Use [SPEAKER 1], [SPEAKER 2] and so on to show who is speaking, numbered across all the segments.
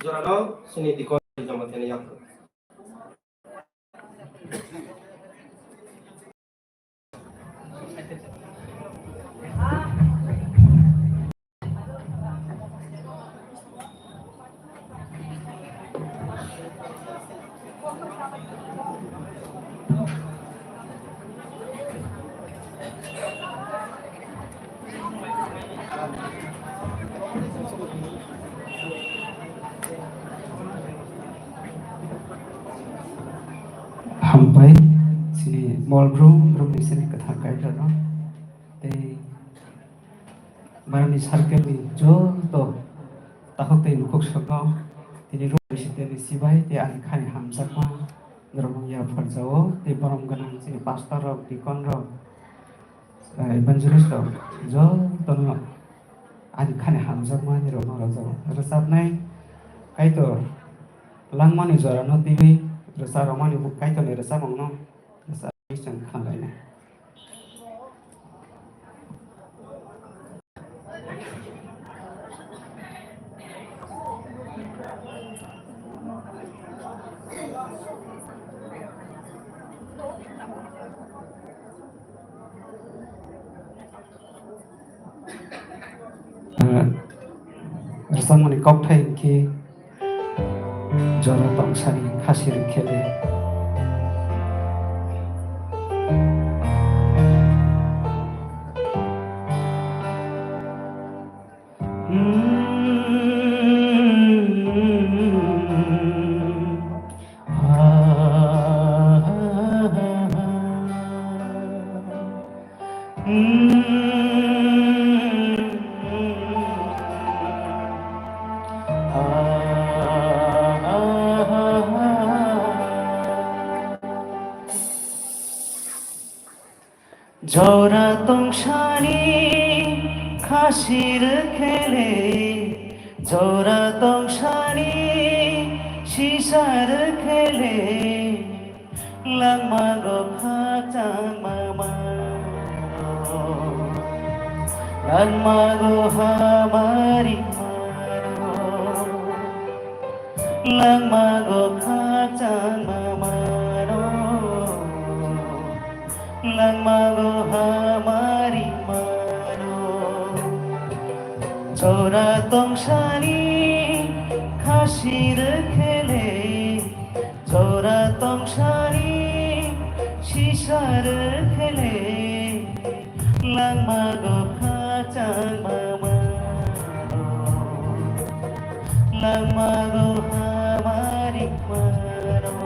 [SPEAKER 1] Jorano sini di kota jama tene yak.
[SPEAKER 2] Hampai sini mall room ni sini kata kaya no, teh marani sarkel ni jol to takut teh nukuk sokong, tini room sini teh sibai teh an kani hamzat ma, ngerong ya farjao teh param ganang sini pastor rok dikon rok, evangelist rok jol to no an kani hamzat ma ngerong rajao, resap nai kaya to lang mani jora no tiwi rasa romani buk kaya to ni rasa mong no. Christian kan lainnya. Bersama ni kokborok ki jora tongsani khasir khele. Jora tongsani khasir khele, jora tongsani shisar khele, langma go khatang mama, langma go hamari maro, langma go khatang mama. Langma go hamari mano, jora tongsani khasir khele, jora tongsani shisar khele, langma go khatang mamano, langma go hamari mano,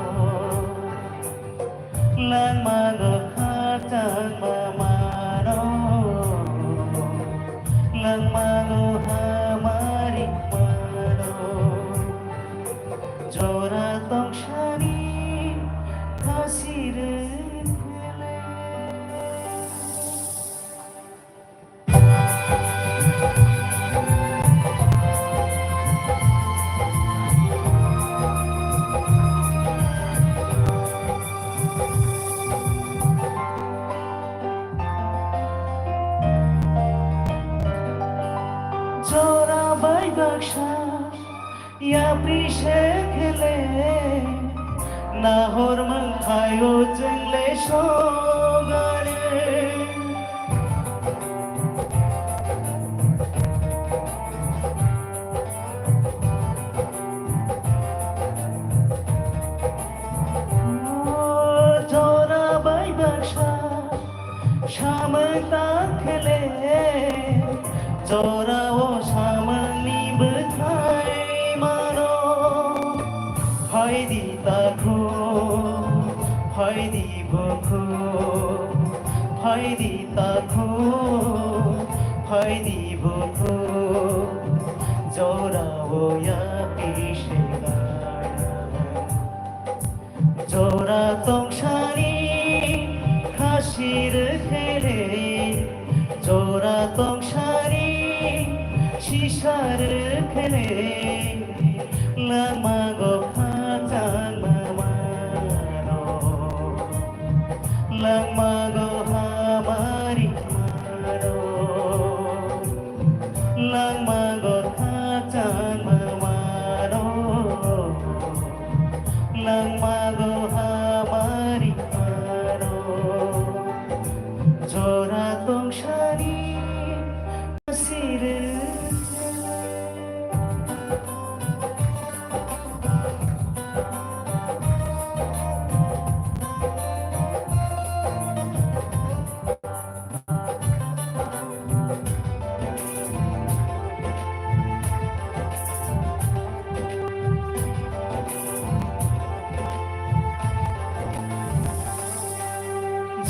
[SPEAKER 2] langma go khatang mamano, langma go hamari mano, jora tongsani khasir khele. Jora bai baksha ya prishe khele, nahor mang khayo jengle sogare. Jora bai baksha shamta khele, jora o samani bthai mano, hai di takho, hai di bokho, hai di takho, hai di bokho, jora o ya pishe gara, jora tongsani khasir khele, jora tongsani shisar khele, langma go khatang mamano, langma go hamari mano, langma go khatang mamano,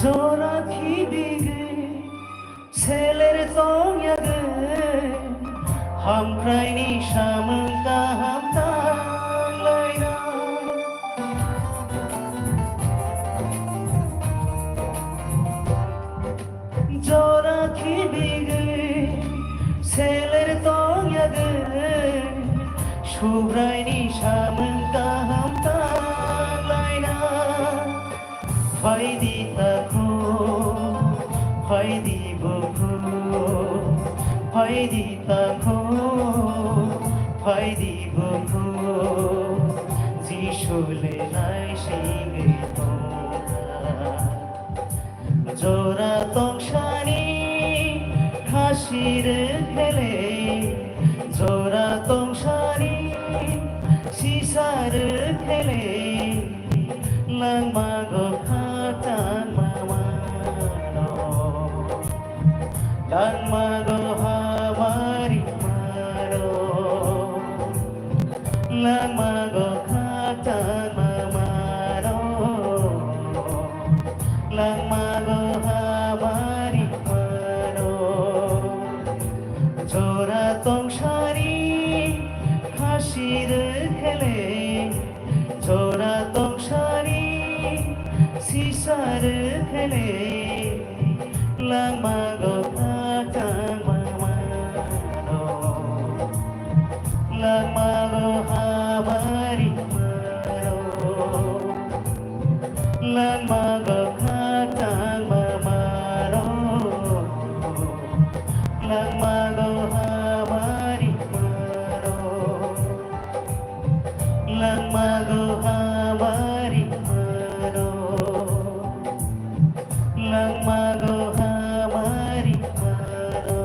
[SPEAKER 2] Zoraki digi seler tong yage ham kraini shamka ham tang laina Zoraki digi seler tong yage shubraini shamka ham tang laina Faidi takho, faidi bokho, faidi takho, faidi bokho. Jishule lai shinge tonga, jora tongshani khashir khele, jora tongshani sisar khele, lang mago khatan mamano, lang mago hamari mano, lang mago khatan mamano, lang mago hamari mano, jora tongshani khashir khele, jora tongshani sisar khele lang mago khatan mamano lang mago hamari mano lang mago khatan mamano lang mago hamari mano lang mago hamari mano lang mago hamari mano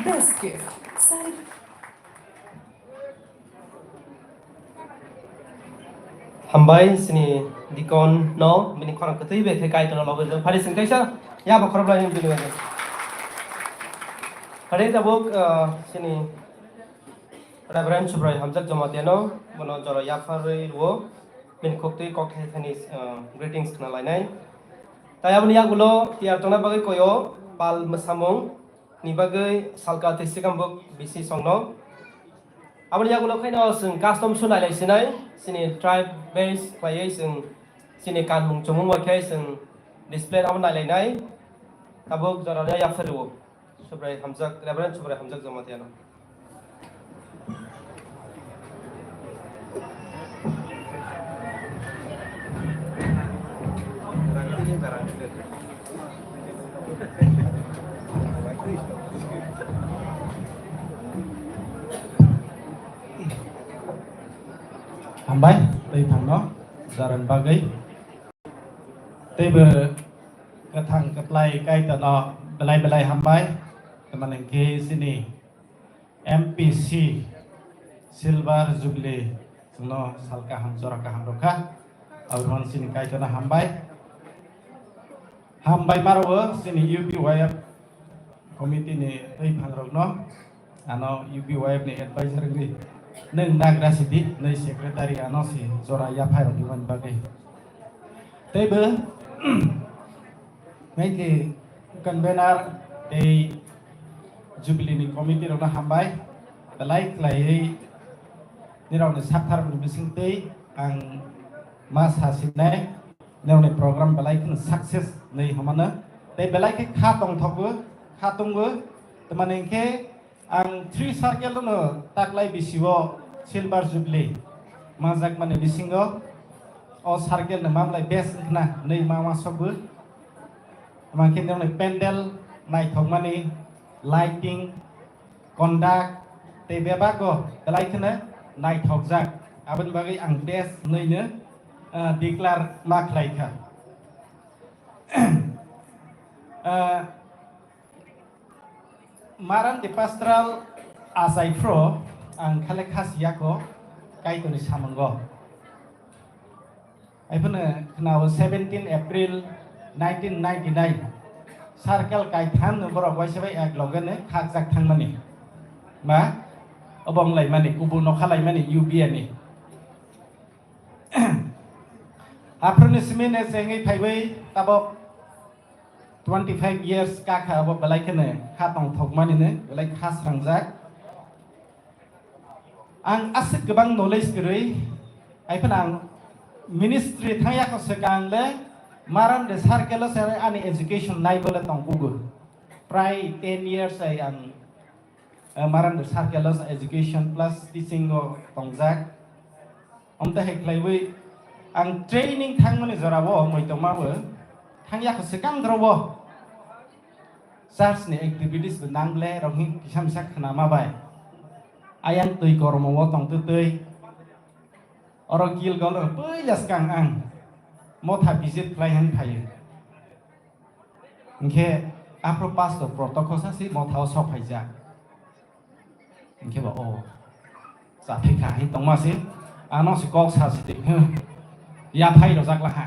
[SPEAKER 3] Best gift. Sorry.
[SPEAKER 1] Hambai sini dikon no mini korang ketui be the kai to no lobe phari sing kaisa ya ba khorab lain bini wage phari tabuk sini Reverend Subrai hamjak jamateno bono joro ya phari ro min khoktui kokhe thani greetings na lainai tayabni yagulo tiar tona bagai koyo pal masamung ni bagai salka tisikam buk bisi songno abani yagulo khaino sing custom sunai lai sinai sini tribe base kwai sing sini kan mung chumung wa khai sing display abani lai nai tabuk jara ya phari Subrai hamjak Reverend Subrai hamjak jamateno
[SPEAKER 4] Hambai, tây thằng nó, gia đình ba gấy, tây bờ cái thằng cái play cái tờ nó, belai hambai, teman yang ke sini, MPC, Silver Jubilee, semua salka ham zoraka ham roka, awal sini kai tờ nó hambai marawa sini UPYF committee ni tây thằng rok nó, ano UPYF ni advisor ni. Neng nagra sidi nei secretary anosi zora ya phai rok diwan bagai tebe mai ke convener ei jubilee ni committee rok na hambai belai klai ni rok ni sakhar ni bising tei ang mas hasinai neu ni program belai kin success nei hamana tei belai ke khatong thogu teman ke ang 3 circle no taklai bisiwo silver jubilee majak mane bisingo o circle na mamlai best na nei mama sobu amake ne pendel nai thongmani lighting conduct te bebago belai khna nai thokjak abon bagai ang best nei ne declare maklai kha maran di pastoral asai fro ang kale khasiya ko kai to ni samango ai phana khnaw 17 April 1999 circle kai tham no borok wai sabai ek logan ne khak jak thang mani ma obong lai mani kubu no khalai mani UBN ni aprone simene sengai phaibai tabok 25 years ka kha bo balai kene kha tong thok mani ne balai khas rangjak ang asik gebang knowledge gerei ai phanang ministry thaya ko sekang le maran de circle sare ani education nai bole tong gugu prai 10 years ai ang maran de circle education plus teaching go tongjak omta heklaiwi ang training thangmani jorabo moi to mawo thangya ko sekang drobo sars ni activities de nangle ronghi kisam sak khana mabai ayang tui kormo wo tong tui oro gil gol pui jas kang ang motha visit plan phayu ngke apro pastor protocol sa si motha so phaija ngke ba o sa phika hi tong ma si ano si kok sa si ya phai ro jak la ha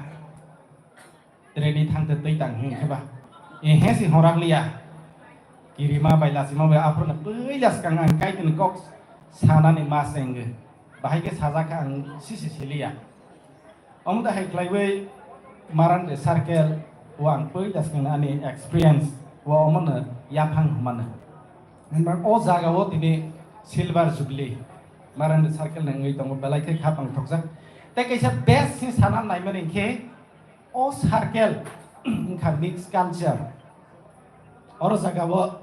[SPEAKER 4] treni thang te tei tang ngke ba e he si horak liya kirima baila si ma ba apro na pui jas kang ang kai tin kok sana ni maseng bahai ke saja kan sisi silia om da hai klaiwe maran de circle wang pui das kan ani experience wa omna yaphang mana member o jaga wo tini silver jubilee maran de circle na ngai tong balai ke khapang thokjak te kaisa best si sana nai mani ke o circle kha mix culture oro jaga wo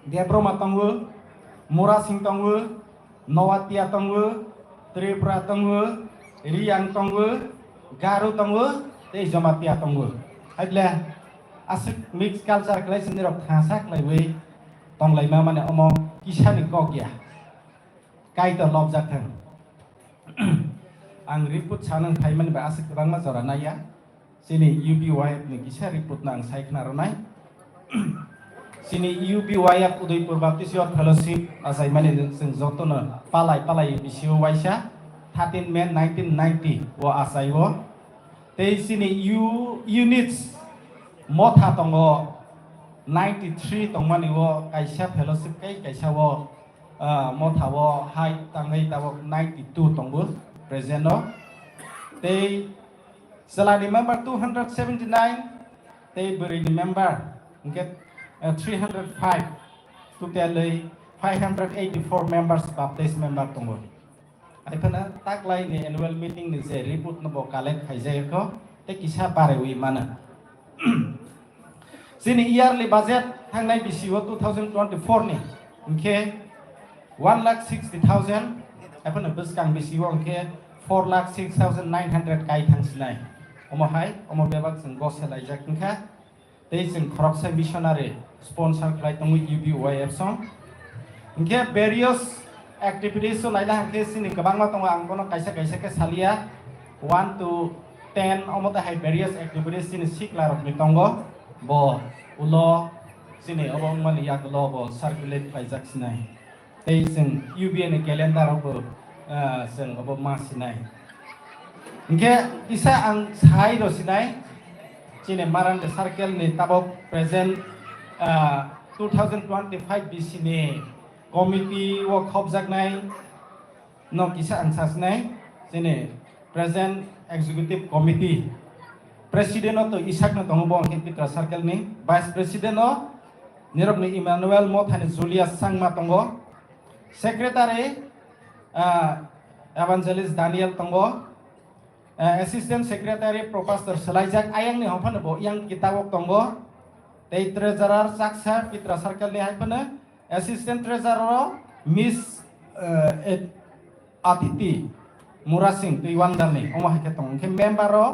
[SPEAKER 4] debroma tongwo mura sing tongwo Nawatia tongwo, Tripura tongwo, Riang tongwo, Garu tongwo, te Jamatia tongwo. Adla asik mix culture klai sini rok khasak lai we tong lai ma mane omo kisani kok ya. Kai to lob jak thang. Ang riput sanang thai man ba asik bang ma jora na ya. Sini UBY ni kisa riput nang sai khna ronai. Sini UBY Udaipur Baptist Youth Fellowship asai mani sing jotono palai bisio waisa 13 May 1990 wo asai wo te sini units motha tongo 93 tongmani wo kaisa fellowship kai kaisa wo motha wo hai tangai tawo 92 tongbo present no te salary member 279 te beri member get 305 totally 584 members Baptist member tongbo ai phana tak lai ni annual meeting ni je report no bo collect khaijai ko te kisa pare wi mana sini yearly budget thangnai BCO 2024 ni ngke 1,60,000 ai phana biskang BCO ngke 4,06,900 kai thangsinai omo hai omo bebak sing go selai jak ngka te sing khoroksa missionary sponsor klai tong UBY song ngke various activities so laila ngke sini kabang ma tong ang kono kaisa ke salia 1 to 10 omota hai various activities sini sikla rok ni tongo bo ulo sini obong man yak lo bo circulate klai jak sinai te sing UBN calendar bo sing obo ma sinai ngke isa ang sai ro sinai sini maran de circle ni tabok present 2025 Bisi ni committee wo khobjak nai no kisa ansas nai sini present executive committee president to isak no tongo bong Petra circle ni vice president no nirok ni Emmanuel Mothani Julius Sangma tongo secretary evangelist Daniel tongo assistant secretary professor Selaijak ayang ni hofan bo yang kitawok tongo te treasurer saksa Petra circle ni haipana assistant treasurer miss Atiti Murasing tuiwandar ni omah ketong ke member ro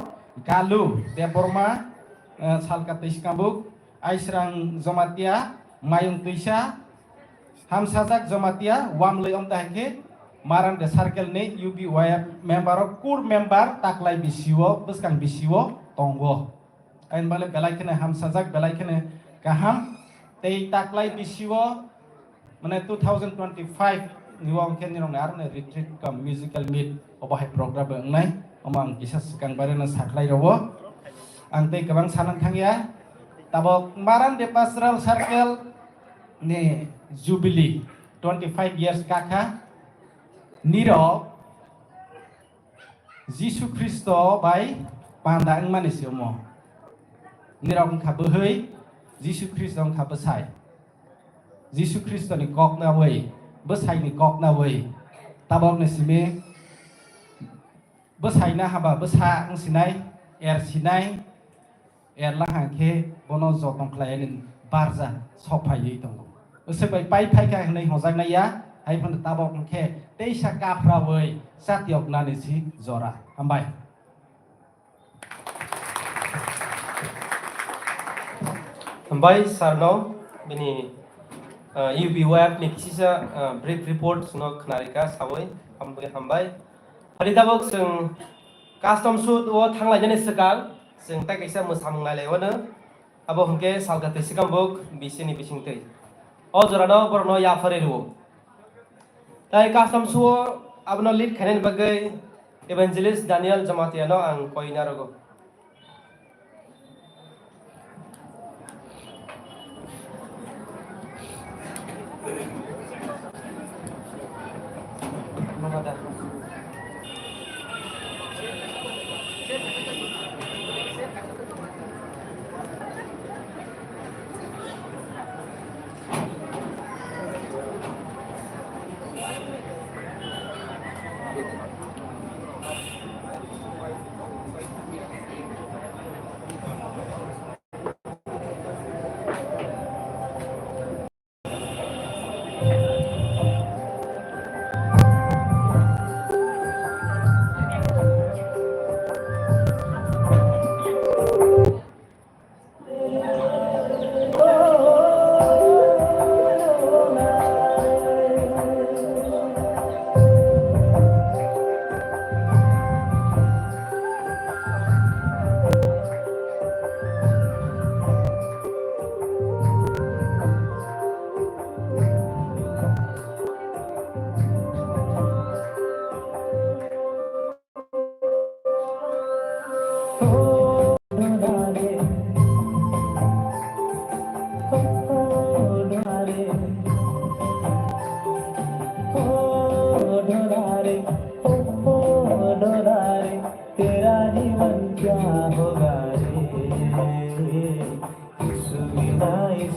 [SPEAKER 4] Galu Deborma salkatis kambuk Aisrang Zomatia Mayung Tuisha Hamsazak Zomatia Wamley omtahke maran de circle ni UBY member kur member taklai bisiwo buskang bisiwo tonggo ain bale belai kene ham sajak belai kene kaham tei taklai bisiwo माने 2025 निवां के निरं आरो ने retreat कम musical meet अबाहाय programme अंगनाय अमां किसा सिगां बारेनो साख्लाय रबो आं तै गोबां सानां थांगिया ताबक मारान दे पास्टरल सर्कल ने जुबिली 25 years काका निरो जिसु ख्रिस्ट बाय पांदा अंगमानि सिमो निरो खाबोहै जिसु ख्रिस्ट खाबोसाय जिसु ख्रिस्ट नि कक ना वै बसाय नि कक ना वै ताबक ने सिमे बसाय ना हाबा बसा अंसिनाय एरसिनाय एरलाहांखे बनो जतन ख्लायनि बारजा सफायै दङ ओसोबाय पाइ फाइका होनै हजागनाया हायफोन ताबक अंखे दैसा काफ्रावै सातियक नानिसि जरा हामबाय
[SPEAKER 1] हामबाय सारनो बिनि UB web ni kisisa brief report suno khnarika sawai हामबाय फरिदाबक जों custom suit o थांलाय जने सकाल जों ता कैसा मोसामंलाय लेवनो अब हमके सालगाते सिगांबक बिसिनि बिसिंतै अ जरानो बरनो याफरे रुओ ताइ custom suit abno lead खानेन बगै evangelist Daniel Jamatiano आं कोइना रगो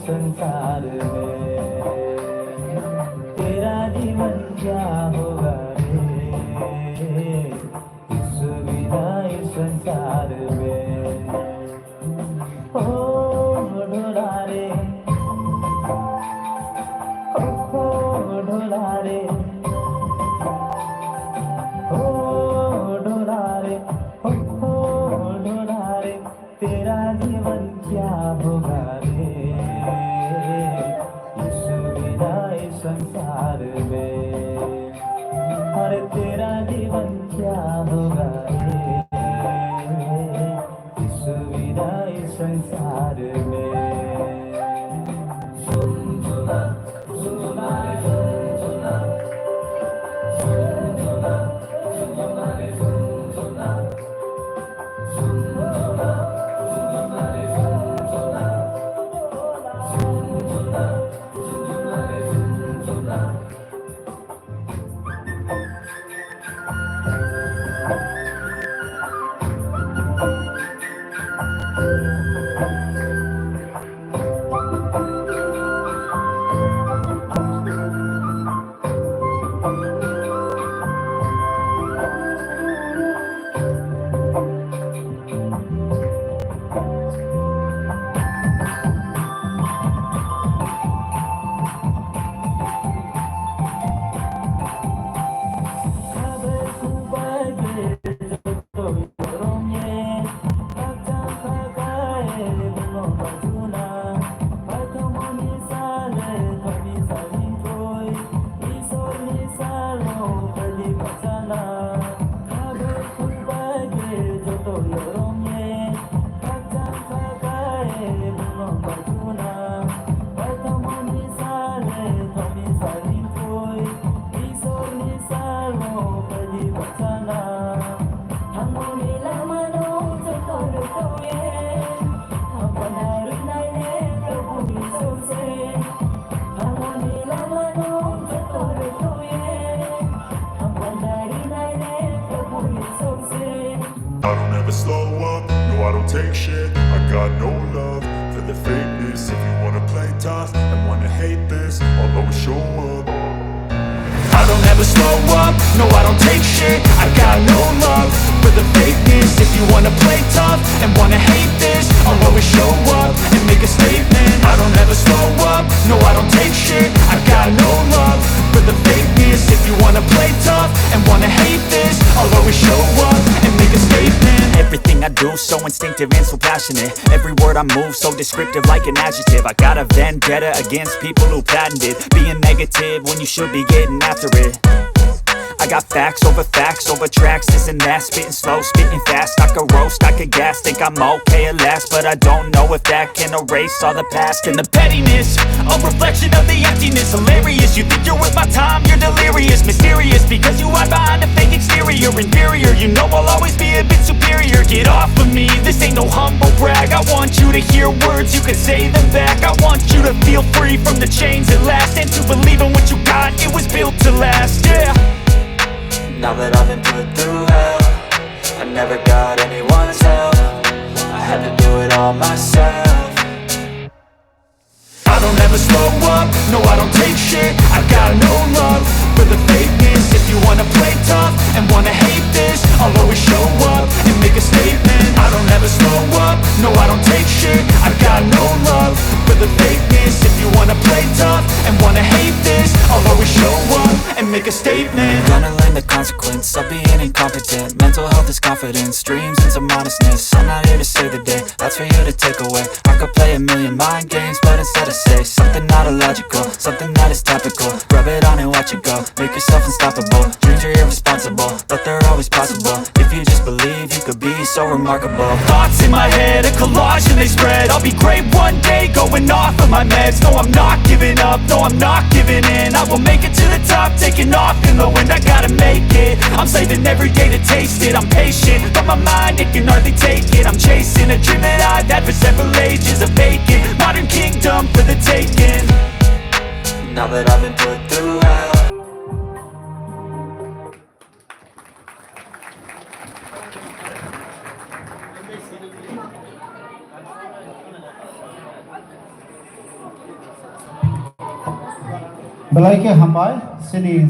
[SPEAKER 5] संसार में तेरा जीवन क्या होगा रे इस विदाई संसार में हो ढोला रे हो ढोला रे हो ढोला रे हो ढोला रे तेरा जीवन क्या होगा संसार में हर तेरा जीवन क्या होगा इस विदाई संसार में
[SPEAKER 6] take shit. I got no love for the fakeness. If you wanna play tough and wanna hate this, I'll always show up.
[SPEAKER 7] I don't ever slow up, no I don't take shit. I got no love for the fakeness. If you wanna play tough and wanna hate this, I'll always show up and make a statement. I don't ever slow up, no I don't take shit. I got no love for the fakeness. If you wanna play tough and wanna hate this, I'll always show up and make a statement.
[SPEAKER 5] Everything I do so instinctive and so passionate. Every word I move so descriptive like an adjective. I got a vendetta against people who patented being negative when you should be getting after it. I got facts over tracks, this and that. Spitting slow, spitting fast. I could roast, I could gas. Think I'm okay at last, but I don't know if that can erase all the past.
[SPEAKER 7] And the pettiness, a reflection of the emptiness. Hilarious, you think you're worth my time, you're delirious. Mysterious, because you hide behind a fake exterior. Inferior, you know I'll always be a bit superior. Get off of me, this ain't no humble brag. I want you to hear words, you can say them back. I want you to feel free from the chains at last, and to believe in what you got, it was built to last, yeah.
[SPEAKER 5] Now that I've been put through hell, I never got anyone's help. I had to do it all myself.
[SPEAKER 7] I don't ever slow up, no I don't take shit. I got no love for the fakeness. If you wanna play tough and wanna hate this, I'll always show up and make a statement. I don't ever slow up, no I don't take shit. I got no love for the fakeness. If you wanna play tough and wanna hate this, I'll always show up and make a statement.
[SPEAKER 5] Gonna learn the consequence of being incompetent. Mental health is confidence, dreams and some modestness. I'm not here to save the day, that's for you to take away. I could play a million mind games, but instead I say something not illogical, something that is topical. Rub it on and watch it go, make yourself unstoppable. Dreams are irresponsible, but they're always possible. If you just believe, you could be so remarkable.
[SPEAKER 7] Thoughts in my head, a collage and they spread. I'll be great one day, going off of my meds. No, I'm not giving up, no, I'm not giving in. I will make it to the top, taking off in the wind. I gotta make it, I'm saving every day to taste it. I'm patient, but my mind, it can hardly take it. I'm chasing a dream that I've had for several ages. A vacant, modern kingdom for the taking.
[SPEAKER 5] Now that I've been put through hell.
[SPEAKER 4] Belai ke hambai sini